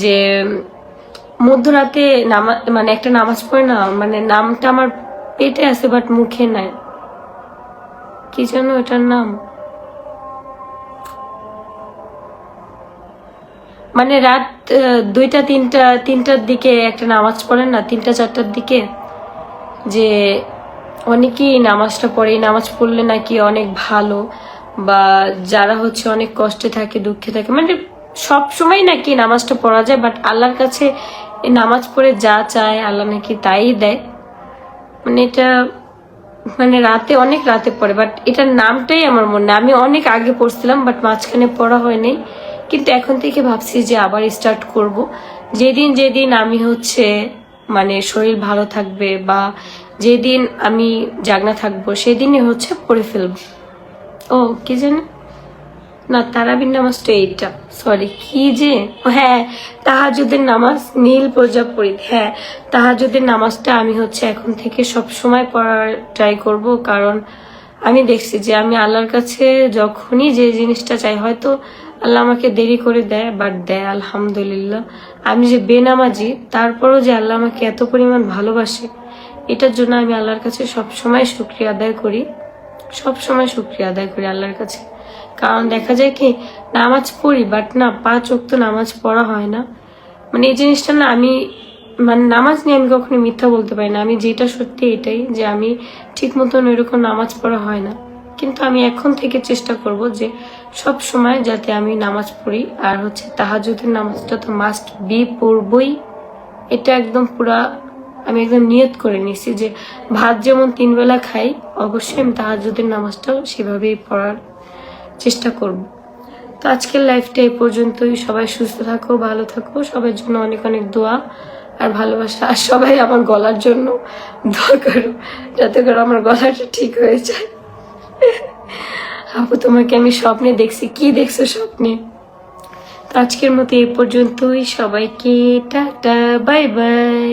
যে মধ্যরাতে নামাজ মানে একটা নামাজ পড়ে না, মানে নামটা আমার পেটে আছে বাট মুখে নাই, কি জানো এটার নাম, মানে রাত 2টা 3টার দিকে একটা নামাজ পড়ে না, 3টা 4টার দিকে, যে অনেকেই নামাজটা পড়ে, নামাজ পড়লে নাকি অনেক ভালো, বা যারা হচ্ছে অনেক কষ্টে থাকে দুঃখে থাকে, মানে সব সময় নাকি নামাজটা পড়া যায়, বাট আল্লাহর কাছে নামাজ পড়ে যা চায় আল্লাহ নাকি তাই দেয়। মানে এটা মানে রাতে অনেক রাতে পড়ে, বাট এটার নামটাই আমার মনে, আমি অনেক আগে পড়ছিলাম বাট মাঝখানে পড়া হয়নি, কিন্তু এখন থেকে ভাবছি যে আবার স্টার্ট করব। যেদিন যেদিন আমি হচ্ছে মানে শরীর ভালো থাকবে বা যেদিন আমি জাগনা থাকবো সেদিনই হচ্ছে পড়ে ফেলবো। ও কি জানে না, তারাবির নামাজটা এইটা, সরি কি যে, হ্যাঁ তাহাজ্জুদের নামাজ, নীল প্রজাপতি, হ্যাঁ তাহাজ্জুদের নামাজটা আমি হচ্ছে এখন থেকে সব সময় পড়ার ট্রাই করব, কারণ আমি দেখছি যে আমি আল্লাহর কাছে যখনই যে জিনিসটা চাই, হয়তো আল্লাহ আমাকে দেরি করে দেয় বাট দেয় আলহামদুলিল্লাহ। আমি যে বেনামাজি তারপরও যে আল্লাহ আমাকে এত পরিমাণ ভালোবাসে, এটার জন্য আমি আল্লাহর কাছে সবসময় শুকরিয়া আদায় করি, সবসময় শুকরিয়া আদায় করি আল্লাহর কাছে। কারণ দেখা যায় কি নামাজ পড়ি বাট না 5 ওয়াক্ত নামাজ পড়া হয় না, মানে এই জিনিসটা না, আমি মানে নামাজ নিয়ে আমি কখনো মিথ্যা বলতে পারি না, আমি যেটা সত্যি এটাই যে আমি ঠিক মতন ওইরকম নামাজ পড়া হয় না, কিন্তু আমি এখন থেকে চেষ্টা করব যে সব সময় যাতে আমি নামাজ পড়ি। আর হচ্ছে তাহাজ্জুদের নামাজটা তো মাস্ট বি পড়বই, এটা একদম পুরা আমি একদম নিয়ত করে নিছি যে ভাত যেমন 3 বেলা খাই, অবশ্যই আমি তাহাজ্জুদের নামাজটাও সেভাবেই পড়ার চেষ্টা করব। তো আজকের লাইফটা এই পর্যন্তই, সবাই সুস্থ থাকো, ভালো থাকো, সবার জন্য অনেক অনেক দোয়া আর ভালোবাসা, আর সবাই আমার গলার জন্য দোয়া করো যাতে করে আমার গলাটা ঠিক হয়ে যায়। আপু তোমাকে আমি স্বপ্নে দেখছি, কি দেখছো স্বপ্নে? তো আজকের মতো এই পর্যন্তই, সবাইকে টাটা বাই বাই।